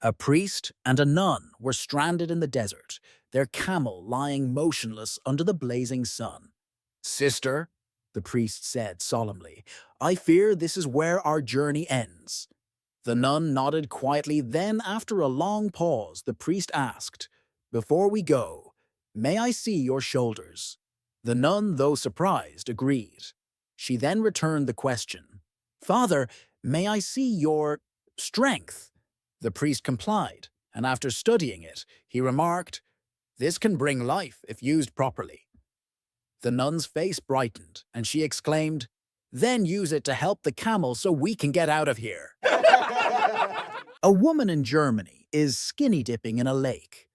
A priest and a nun were stranded in the desert, their camel lying motionless under the blazing sun. "Sister," the priest said solemnly, "I fear this is where our journey ends." The nun nodded quietly, then, after a long pause, the priest asked, "Before we go, may I see your shoulders?" The nun, though surprised, agreed. She then returned the question, "Father, may I see your strength?" The priest complied, and after studying it, he remarked, "This can bring life if used properly." The nun's face brightened, and she exclaimed, "Then use it to help the camel so we can get out of here." A woman in Germany is skinny dipping in a lake.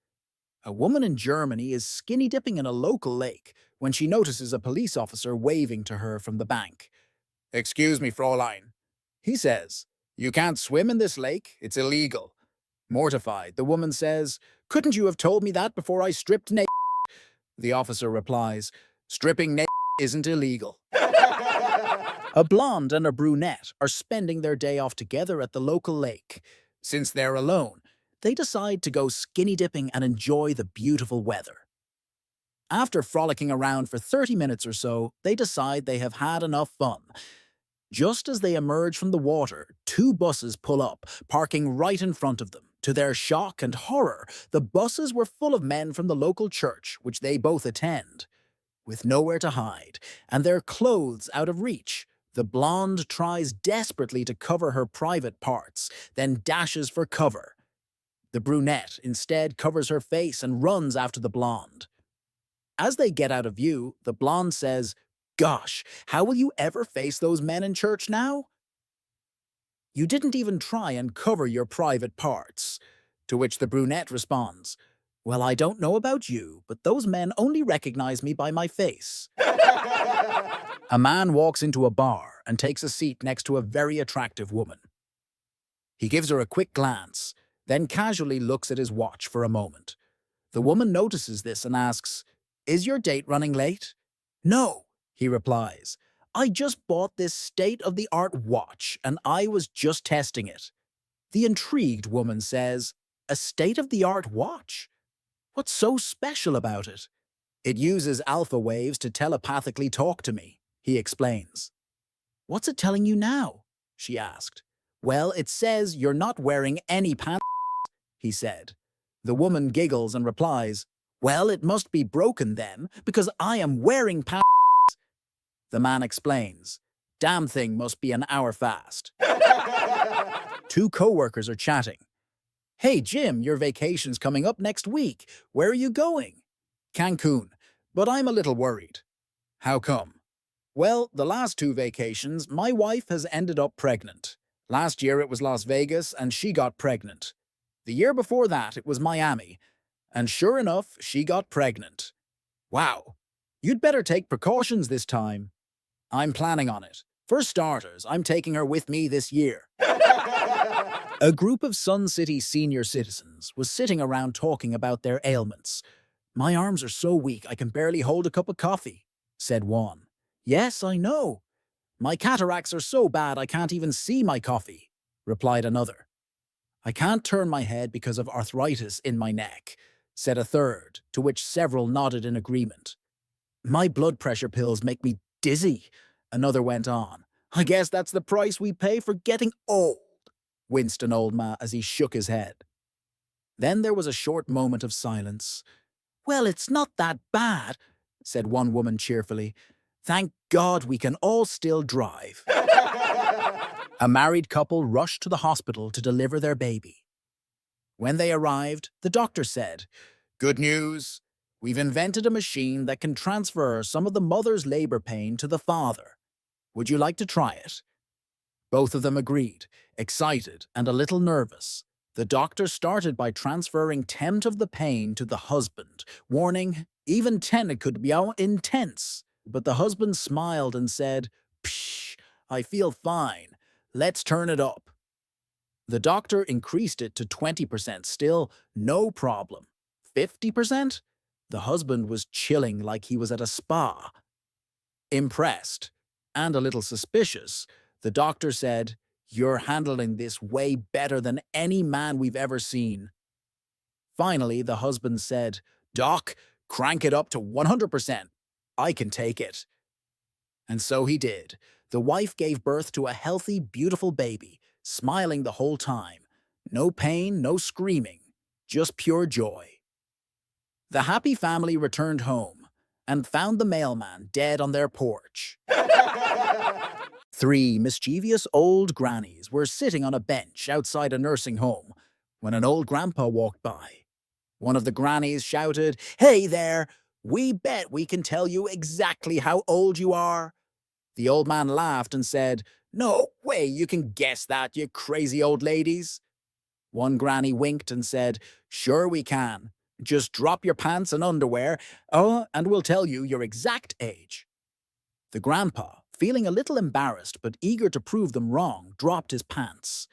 A woman in Germany is skinny dipping in a local lake when she notices a police officer waving to her from the bank. "Excuse me, Fräulein," he says. "You can't swim in this lake. It's illegal." Mortified, the woman says, "Couldn't you have told me that before I stripped naked?" The officer replies, "Stripping naked isn't illegal." A blonde and a brunette are spending their day off together at the local lake. Since they're alone, they decide to go skinny dipping and enjoy the beautiful weather. After frolicking around for 30 minutes or so, they decide they have had enough fun. Just as they emerge from the water, two buses pull up, parking right in front of them. To their shock and horror, the buses were full of men from the local church, which they both attend. With nowhere to hide, and their clothes out of reach, the blonde tries desperately to cover her private parts, then dashes for cover. The brunette instead covers her face and runs after the blonde. As they get out of view, the blonde says, "Gosh, how will you ever face those men in church now? You didn't even try and cover your private parts." To which the brunette responds, "Well, I don't know about you, but those men only recognize me by my face." A man walks into a bar and takes a seat next to a very attractive woman. He gives her a quick glance, then casually looks at his watch for a moment. The woman notices this and asks, "Is your date running late?" "No," he replies. "I just bought this state-of-the-art watch and I was just testing it." The intrigued woman says, "A state-of-the-art watch? What's so special about it?" "It uses alpha waves to telepathically talk to me," he explains. "What's it telling you now?" she asked. "Well, it says you're not wearing any pants," he said. The woman giggles and replies, "Well, it must be broken then, because I am wearing pants." The man explains, "Damn thing must be an hour fast." Two co-workers are chatting. "Hey, Jim, your vacation's coming up next week. Where are you going?" "Cancun, but I'm a little worried." "How come?" "Well, the last two vacations, my wife has ended up pregnant. Last year it was Las Vegas and she got pregnant. The year before that it was Miami, and sure enough, she got pregnant." "Wow, you'd better take precautions this time." "I'm planning on it. For starters, I'm taking her with me this year." A group of Sun City senior citizens was sitting around talking about their ailments. "My arms are so weak I can barely hold a cup of coffee," said one. "Yes, I know. My cataracts are so bad I can't even see my coffee," replied another. "I can't turn my head because of arthritis in my neck," said a third, to which several nodded in agreement. "My blood pressure pills make me dizzy," another went on. "I guess that's the price we pay for getting old," winced an old man as he shook his head. Then there was a short moment of silence. "Well, it's not that bad," said one woman cheerfully. "Thank God we can all still drive." A married couple rushed to the hospital to deliver their baby. When they arrived, the doctor said, "Good news. We've invented a machine that can transfer some of the mother's labor pain to the father. Would you like to try it?" Both of them agreed, excited and a little nervous. The doctor started by transferring 10 of the pain to the husband, warning, "Even 10 it could be intense." But the husband smiled and said, "Psh, I feel fine. Let's turn it up." The doctor increased it to 20%, still no problem. 50%? The husband was chilling like he was at a spa. Impressed, and a little suspicious, the doctor said, You're handling this way better than any man we've ever seen. Finally, the husband said, Doc, crank it up to 100%. I can take it. And so he did. The wife gave birth to a healthy, beautiful baby, smiling the whole time. No pain, no screaming, just pure joy. The happy family returned home and found the mailman dead on their porch. Three mischievous old grannies were sitting on a bench outside a nursing home when an old grandpa walked by. One of the grannies shouted, Hey there! We bet we can tell you exactly how old you are. The old man laughed and said, No way you can guess that, you crazy old ladies. One granny winked and said, Sure we can. Just drop your pants and underwear, and we'll tell you your exact age. The grandpa, feeling a little embarrassed but eager to prove them wrong, dropped his pants.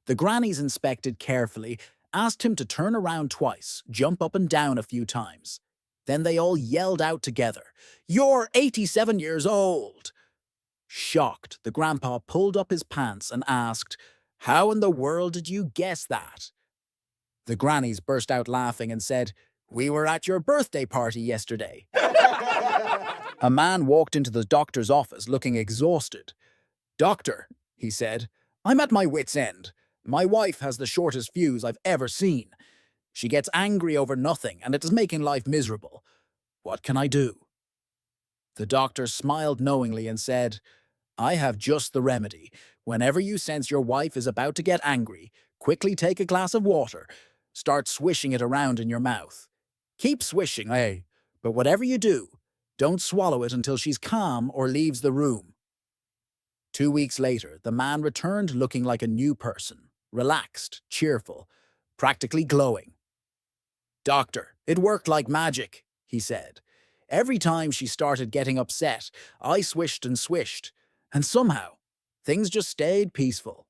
The grannies inspected carefully, asked him to turn around twice, jump up and down a few times. Then they all yelled out together, You're 87 years old! Shocked, the grandpa pulled up his pants and asked, How in the world did you guess that? The grannies burst out laughing and said, We were at your birthday party yesterday. A man walked into the doctor's office looking exhausted. Doctor, he said, I'm at my wit's end. My wife has the shortest fuse I've ever seen. She gets angry over nothing, and it is making life miserable. What can I do? The doctor smiled knowingly and said, I have just the remedy. Whenever you sense your wife is about to get angry, quickly take a glass of water. Start swishing it around in your mouth. Keep swishing, but whatever you do, don't swallow it until she's calm or leaves the room. 2 weeks later, the man returned looking like a new person, relaxed, cheerful, practically glowing. Doctor, it worked like magic, he said. Every time she started getting upset, I swished and swished, and somehow, things just stayed peaceful.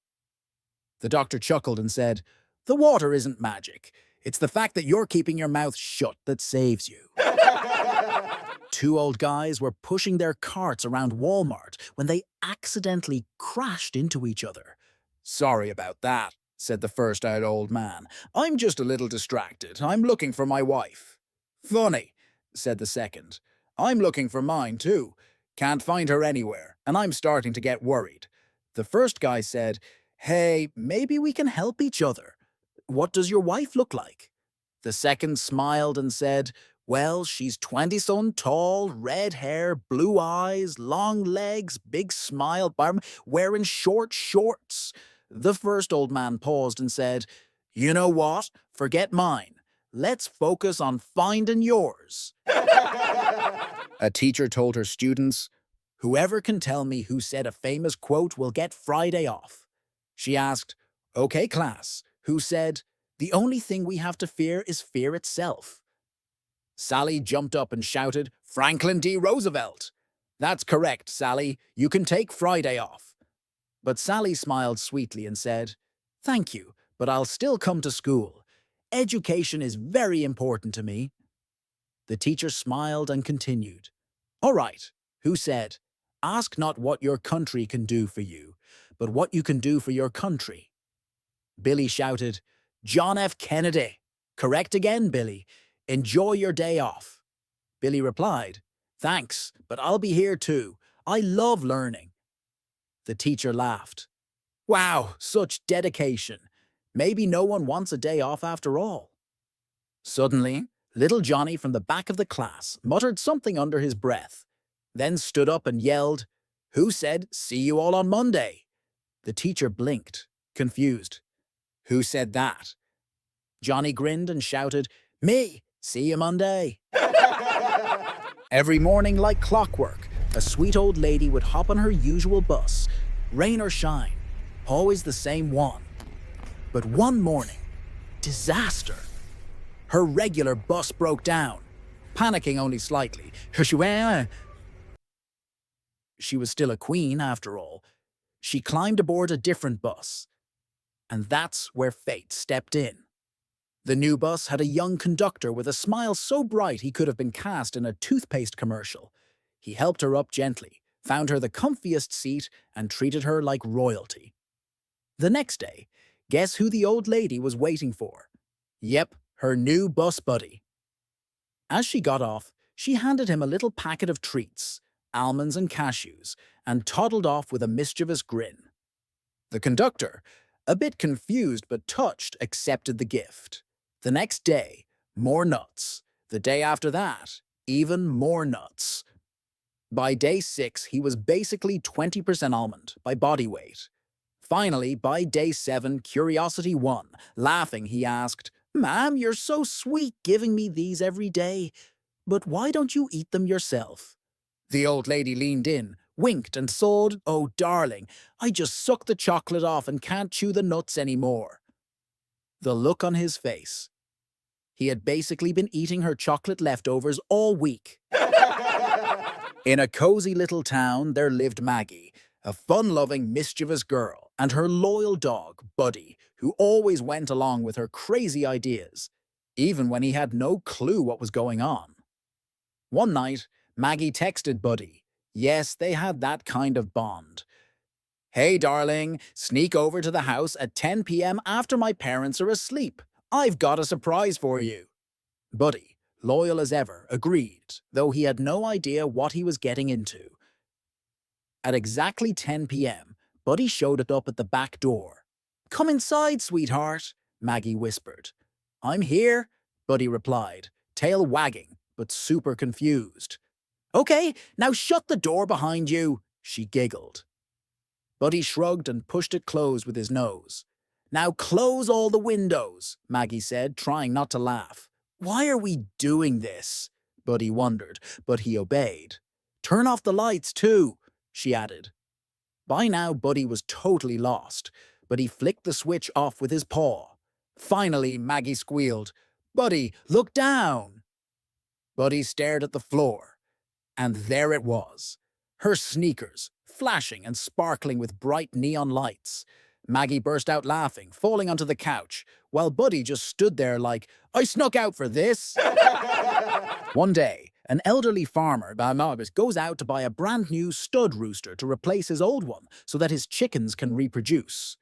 The doctor chuckled and said, The water isn't magic. It's the fact that you're keeping your mouth shut that saves you. Two old guys were pushing their carts around Walmart when they accidentally crashed into each other. Sorry about that, said the first old man. I'm just a little distracted. I'm looking for my wife. Funny, said the second. I'm looking for mine, too. Can't find her anywhere, and I'm starting to get worried. The first guy said, Hey, maybe we can help each other. What does your wife look like? The second smiled and said, Well, she's 20-some tall, red hair, blue eyes, long legs, big smile, wearing short shorts. The first old man paused and said, You know what? Forget mine. Let's focus on finding yours. A teacher told her students, Whoever can tell me who said a famous quote will get Friday off. She asked, Okay, class, who said, The only thing we have to fear is fear itself? Sally jumped up and shouted, Franklin D. Roosevelt. That's correct, Sally. You can take Friday off. But Sally smiled sweetly and said, Thank you, but I'll still come to school. Education is very important to me. The teacher smiled and continued, All right, who said, Ask not what your country can do for you, but what you can do for your country. Billy shouted, John F. Kennedy. Correct again, Billy. Enjoy your day off. Billy replied, Thanks, but I'll be here too. I love learning. The teacher laughed. Wow, such dedication. Maybe no one wants a day off after all. Suddenly, little Johnny from the back of the class muttered something under his breath, then stood up and yelled, Who said, See you all on Monday? The teacher blinked, confused. Who said that? Johnny grinned and shouted, Me! See you Monday. Every morning, like clockwork, a sweet old lady would hop on her usual bus, rain or shine, always the same one. But one morning, disaster. Her regular bus broke down, panicking only slightly. She was still a queen, after all. She climbed aboard a different bus. And that's where fate stepped in. The new bus had a young conductor with a smile so bright he could have been cast in a toothpaste commercial. He helped her up gently, found her the comfiest seat, and treated her like royalty. The next day, guess who the old lady was waiting for? Yep, her new bus buddy. As she got off, she handed him a little packet of treats, almonds and cashews, and toddled off with a mischievous grin. The conductor, a bit confused but touched, accepted the gift. The next day, more nuts. The day after that, even more nuts. By day 6, he was basically 20% almond by body weight. Finally, by day 7, curiosity won. Laughing, he asked, "Ma'am, you're so sweet giving me these every day, but why don't you eat them yourself?" The old lady leaned in, winked and sobbed, "Oh, darling, I just sucked the chocolate off and can't chew the nuts anymore." The look on his face. He had basically been eating her chocolate leftovers all week. In a cozy little town, there lived Maggie, a fun-loving, mischievous girl, and her loyal dog, Buddy, who always went along with her crazy ideas, even when he had no clue what was going on. One night, Maggie texted Buddy. Yes, they had that kind of bond. "Hey, darling, sneak over to the house at 10 p.m. after my parents are asleep. I've got a surprise for you." Buddy, loyal as ever, agreed, though he had no idea what he was getting into. At exactly 10 p.m., Buddy showed up at the back door. "Come inside, sweetheart," Maggie whispered. "I'm here," Buddy replied, tail wagging, but super confused. "Okay, now shut the door behind you," she giggled. Buddy shrugged and pushed it closed with his nose. "Now close all the windows," Maggie said, trying not to laugh. "Why are we doing this?" Buddy wondered, but he obeyed. "Turn off the lights, too," she added. By now, Buddy was totally lost, but he flicked the switch off with his paw. Finally, Maggie squealed, "Buddy, look down!" Buddy stared at the floor, and there it was. Her sneakers, flashing and sparkling with bright neon lights. Maggie burst out laughing, falling onto the couch, while Buddy just stood there like, "I snuck out for this." One day, an elderly farmer goes out to buy a brand new stud rooster to replace his old one so that his chickens can reproduce.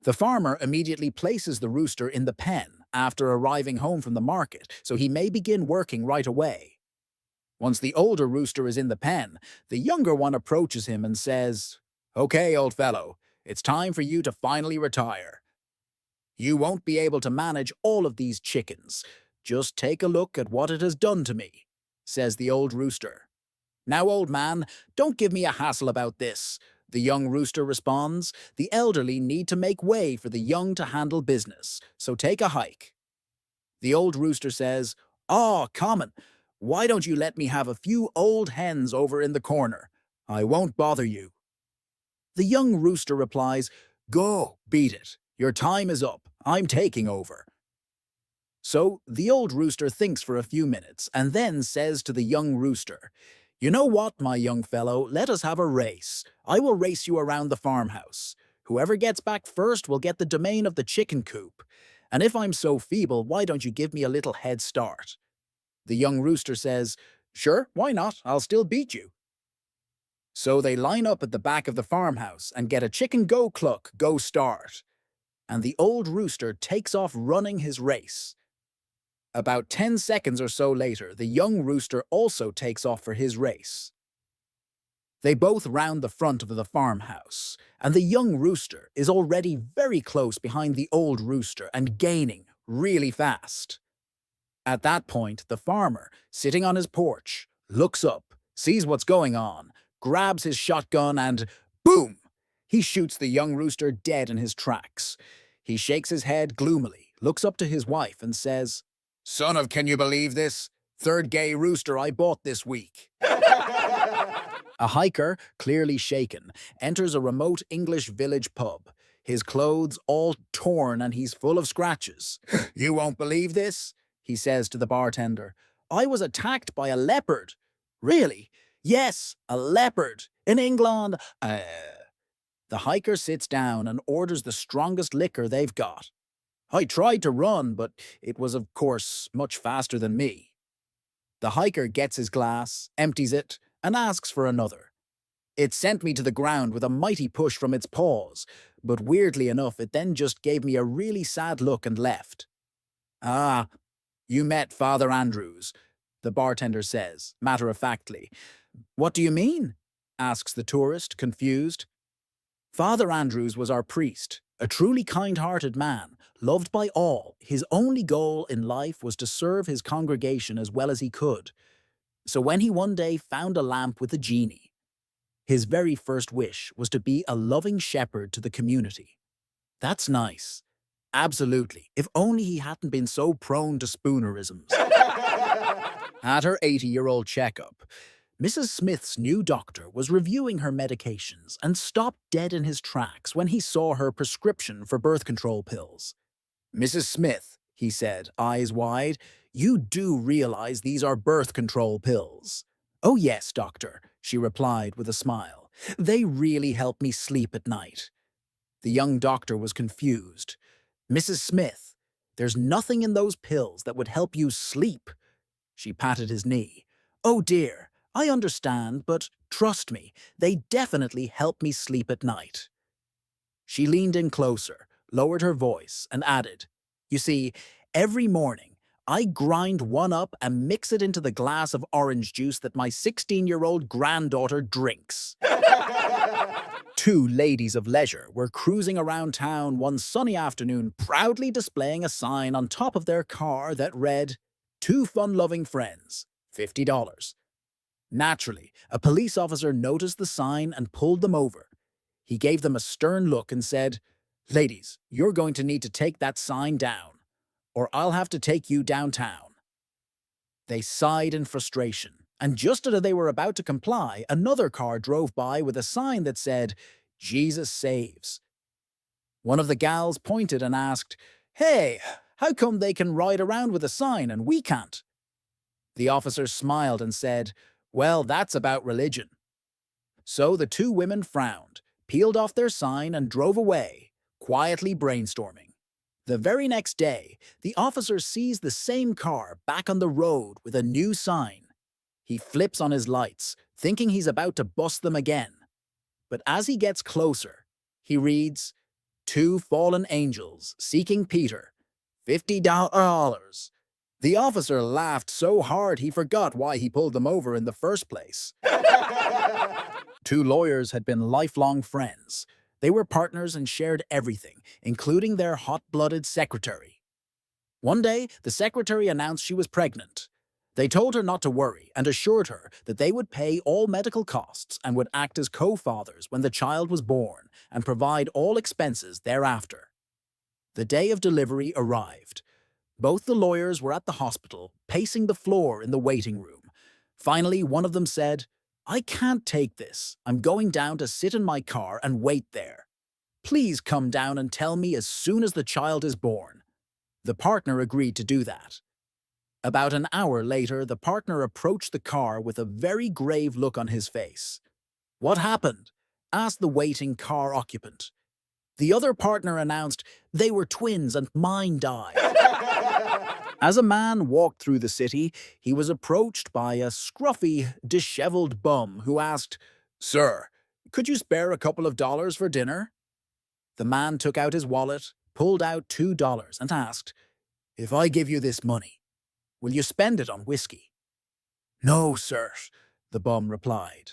The farmer immediately places the rooster in the pen after arriving home from the market, so he may begin working right away. Once the older rooster is in the pen, the younger one approaches him and says, "Okay, old fellow, it's time for you to finally retire. You won't be able to manage all of these chickens. Just take a look at what it has done to me," says the old rooster. "Now, old man, don't give me a hassle about this," the young rooster responds. "The elderly need to make way for the young to handle business, so take a hike." The old rooster says, "Aw, common, why don't you let me have a few old hens over in the corner? I won't bother you." The young rooster replies, "Go, beat it. Your time is up. I'm taking over." So the old rooster thinks for a few minutes and then says to the young rooster, "You know what, my young fellow, let us have a race. I will race you around the farmhouse. Whoever gets back first will get the domain of the chicken coop. And if I'm so feeble, why don't you give me a little head start?" The young rooster says, "Sure, why not? I'll still beat you." So they line up at the back of the farmhouse and get a chicken go cluck, go start. And the old rooster takes off running his race. About 10 seconds or so later, the young rooster also takes off for his race. They both round the front of the farmhouse, and the young rooster is already very close behind the old rooster and gaining really fast. At that point, the farmer, sitting on his porch, looks up, sees what's going on, grabs his shotgun and boom! He shoots the young rooster dead in his tracks. He shakes his head gloomily, looks up to his wife and says, "Son of, can you believe this? Third gay rooster I bought this week." A hiker, clearly shaken, enters a remote English village pub. His clothes all torn and he's full of scratches. "You won't believe this," he says to the bartender. "I was attacked by a leopard." "Really?" "Yes, a leopard. In England." The hiker sits down and orders the strongest liquor they've got. "I tried to run, but it was, of course, much faster than me." The hiker gets his glass, empties it, and asks for another. It sent me to the ground with a mighty push from its paws, but weirdly enough, it then just gave me a really sad look and left. Ah, you met Father Andrews, the bartender says, matter-of-factly. What do you mean? Asks the tourist, confused. Father Andrews was our priest, a truly kind-hearted man, loved by all. His only goal in life was to serve his congregation as well as he could. So when he one day found a lamp with a genie, his very first wish was to be a loving shepherd to the community. That's nice. Absolutely, if only he hadn't been so prone to spoonerisms. At her 80-year-old checkup, Mrs. Smith's new doctor was reviewing her medications and stopped dead in his tracks when he saw her prescription for birth control pills. Mrs. Smith, he said, eyes wide, you do realize these are birth control pills. Oh yes, doctor, she replied with a smile. They really help me sleep at night. The young doctor was confused. Mrs. Smith, there's nothing in those pills that would help you sleep. She patted his knee. Oh dear, I understand, but trust me, they definitely help me sleep at night. She leaned in closer, lowered her voice, and added, You see, every morning, I grind one up and mix it into the glass of orange juice that my 16-year-old granddaughter drinks. Two ladies of leisure were cruising around town one sunny afternoon, proudly displaying a sign on top of their car that read, Two fun-loving friends, $50. Naturally, a police officer noticed the sign and pulled them over. He gave them a stern look and said, Ladies, you're going to need to take that sign down, or I'll have to take you downtown. They sighed in frustration, and just as they were about to comply, another car drove by with a sign that said, Jesus saves. One of the gals pointed and asked, Hey, how come they can ride around with a sign and we can't? The officer smiled and said, Well, that's about religion. So the two women frowned, peeled off their sign and drove away, quietly brainstorming. The very next day, the officer sees the same car back on the road with a new sign. He flips on his lights, thinking he's about to bust them again. But as he gets closer, he reads, Two fallen angels seeking Peter, $50. The officer laughed so hard he forgot why he pulled them over in the first place. Two lawyers had been lifelong friends. They were partners and shared everything, including their hot-blooded secretary. One day, the secretary announced she was pregnant. They told her not to worry and assured her that they would pay all medical costs and would act as co-fathers when the child was born and provide all expenses thereafter. The day of delivery arrived. Both the lawyers were at the hospital, pacing the floor in the waiting room. Finally, one of them said, I can't take this. I'm going down to sit in my car and wait there. Please come down and tell me as soon as the child is born. The partner agreed to do that. About an hour later, the partner approached the car with a very grave look on his face. What happened? Asked the waiting car occupant. The other partner announced they were twins and mine died. As a man walked through the city, he was approached by a scruffy, disheveled bum who asked, Sir, could you spare a couple of dollars for dinner? The man took out his wallet, pulled out $2, and asked, If I give you this money, will you spend it on whiskey? No, sir, the bum replied.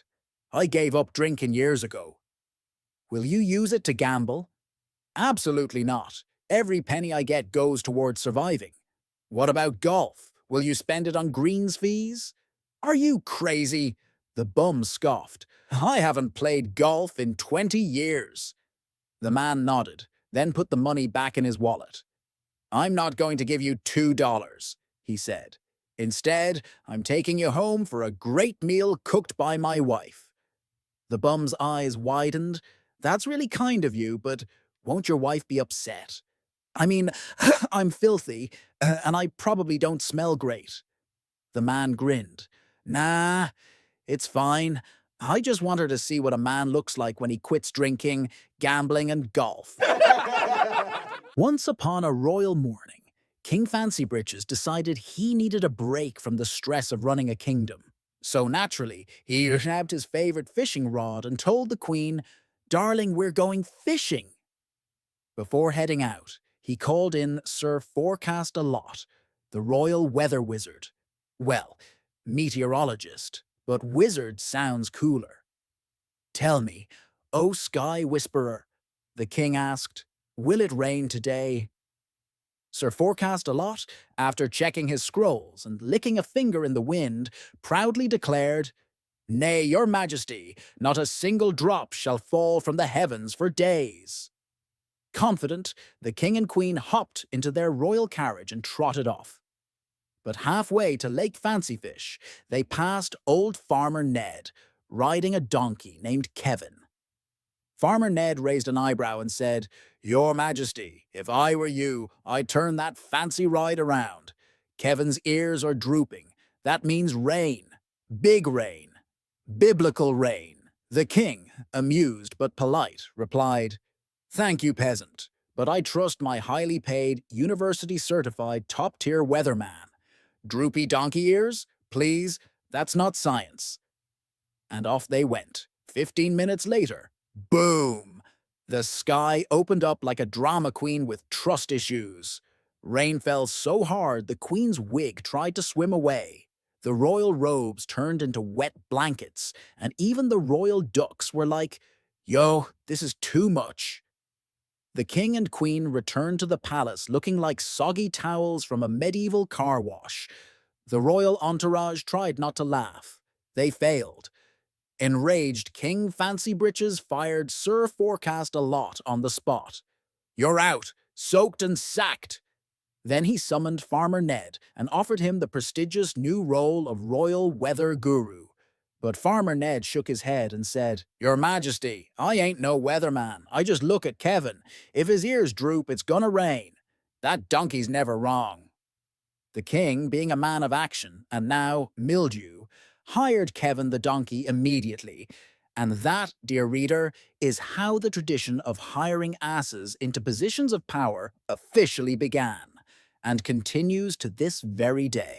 I gave up drinking years ago. Will you use it to gamble? Absolutely not. Every penny I get goes towards surviving. What about golf? Will you spend it on greens fees? Are you crazy? The bum scoffed. I haven't played golf in 20 years. The man nodded, then put the money back in his wallet. I'm not going to give you $2, he said. Instead, I'm taking you home for a great meal cooked by my wife. The bum's eyes widened. That's really kind of you, but won't your wife be upset? I mean, I'm filthy, and I probably don't smell great. The man grinned. Nah, it's fine. I just want her to see what a man looks like when he quits drinking, gambling, and golf. Once upon a royal morning, King Fancy Britches decided he needed a break from the stress of running a kingdom. So naturally, he grabbed his favorite fishing rod and told the queen, "Darling, we're going fishing." Before heading out, he called in Sir Forecast-a-Lot, the royal weather wizard. Well, meteorologist, but wizard sounds cooler. "Tell me, O Sky Whisperer," the king asked, "will it rain today?" Sir Forecast-a-Lot, after checking his scrolls and licking a finger in the wind, proudly declared, "Nay, your majesty, not a single drop shall fall from the heavens for days." Confident, the king and queen hopped into their royal carriage and trotted off. But halfway to Lake Fancyfish, they passed old Farmer Ned, riding a donkey named Kevin. Farmer Ned raised an eyebrow and said, "Your Majesty, if I were you, I'd turn that fancy ride around. Kevin's ears are drooping. That means rain. Big rain. Biblical rain." The king, amused but polite, replied, "Thank you, peasant, but I trust my highly paid, university-certified top-tier weatherman. Droopy donkey ears? Please, that's not science." And off they went. 15 minutes later, boom! The sky opened up like a drama queen with trust issues. Rain fell so hard the queen's wig tried to swim away. The royal robes turned into wet blankets, and even the royal ducks were like, "Yo, this is too much." The king and queen returned to the palace looking like soggy towels from a medieval car wash. The royal entourage tried not to laugh. They failed. Enraged, King Fancy Britches fired Sir Forecast-a-Lot on the spot. "You're out, soaked and sacked." Then he summoned Farmer Ned and offered him the prestigious new role of Royal Weather Guru. But Farmer Ned shook his head and said, "Your Majesty, I ain't no weatherman. I just look at Kevin. If his ears droop, it's gonna rain. That donkey's never wrong." The king, being a man of action, and now mildew, hired Kevin the donkey immediately. And that, dear reader, is how the tradition of hiring asses into positions of power officially began, and continues to this very day.